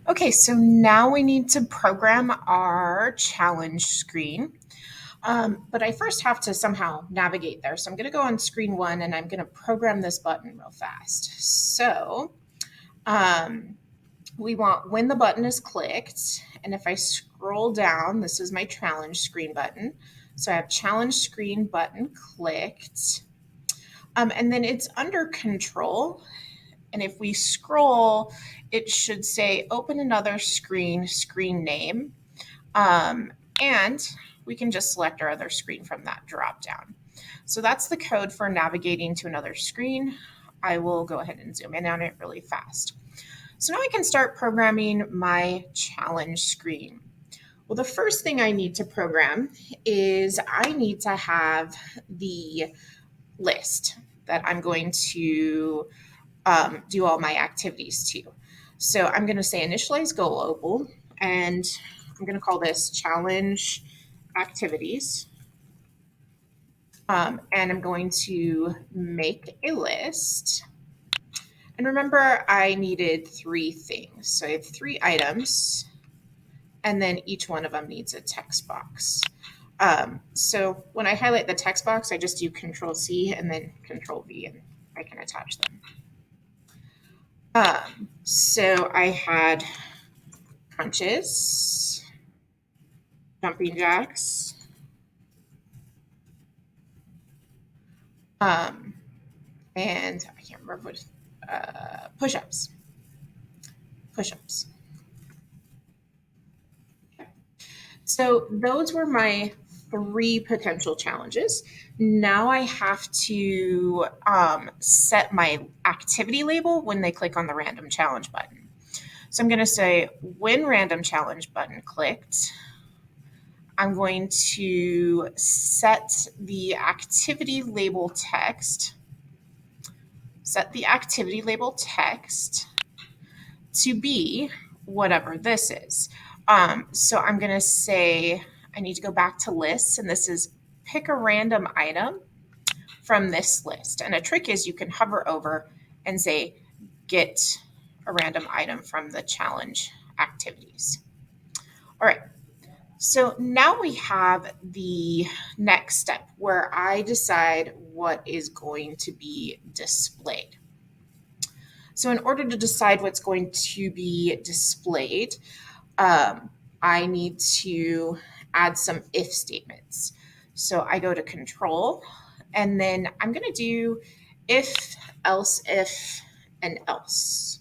Okay, so now we need to program our challenge screen. But I first have to somehow navigate there. So I'm going to go on screen one and I'm going to program this button real fast. So um, we want when the button is clicked. And if I scroll down, this is my challenge screen button. So I have challenge screen button clicked. And then it's under control. And if we scroll, it should say open another screen, screen name. And we can just select our other screen from that drop down. So that's the code for navigating to another screen. I will go ahead and zoom in on it really fast. So now I can start programming my challenge screen. Well, the first thing I need to program is I need to have the list that I'm going to do all my activities to. So I'm going to say initialize global, and I'm going to call this challenge activities. And I'm going to make a list. And remember, I needed 3 things. So I have 3 items, and then each one of them needs a text box. So when I highlight the text box, I just do Control C and then Control V, and I can attach them. So I had crunches, jumping jacks, and I can't remember what, push-ups. Push-ups. So those were my 3 potential challenges. Now I have to set my activity label when they click on the random challenge button. So I'm going to say when random challenge button clicked, I'm going to set the activity label text, to be whatever this is. So I'm going to say I need to go back to lists, and this is pick a random item from this list. And a trick is you can hover over and say get a random item from the challenge activities. All right. So now we have the next step where I decide what is going to be displayed. So in order to decide what's going to be displayed, I need to add some if statements. So I go to control, and then I'm going to do if, else, if, and else.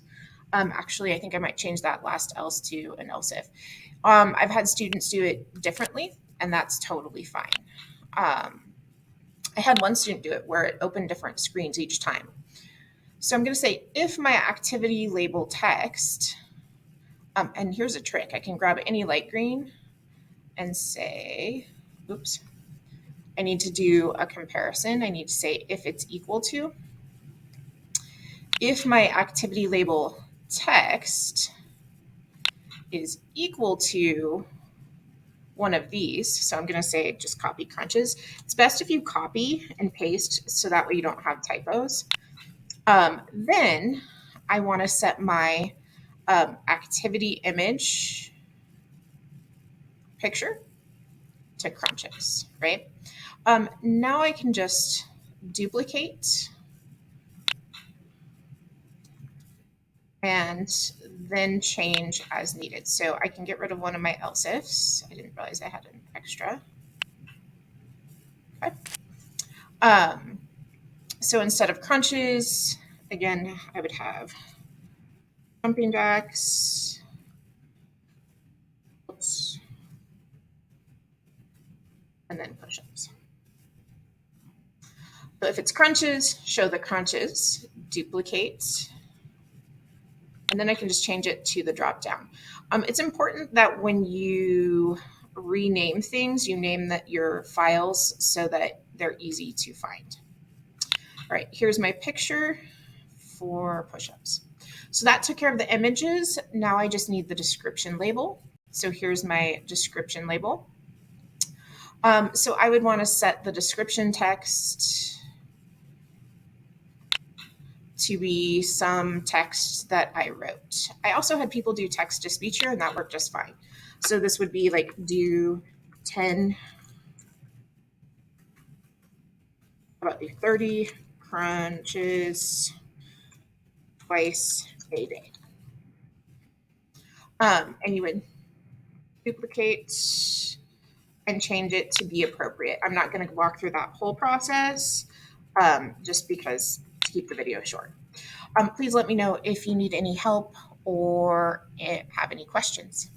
Actually, I think I might change that last else to an else if. I've had students do it differently, and that's totally fine. I had one student do it where it opened different screens each time. So I'm going to say if my activity label text, and here's a trick. I can grab any light green and say, oops, I need to do a comparison. I need to say if it's equal to. If my activity label text is equal to one of these, so I'm going to say just copy crunches. It's best if you copy and paste so that way you don't have typos. Then I want to set my activity image picture to crunches, right? Now I can just duplicate and then change as needed. So I can get rid of one of my else ifs. I didn't realize I had an extra. Okay. So instead of crunches, again, I would have jumping jacks, and then push-ups. So if it's crunches, show the crunches, duplicate, and then I can just change it to the drop down. It's important that when you rename things, you name your files so that they're easy to find. All right, here's my picture for push-ups. So that took care of the images. Now I just need the description label. So here's my description label. So I would want to set the description text to be some text that I wrote. I also had people do text to speech here, and that worked just fine. So this would be like do 10, about do 30 crunches twice a day. And you would duplicate and change it to be appropriate. I'm not going to walk through that whole process just because to keep the video short. Please let me know if you need any help or have any questions.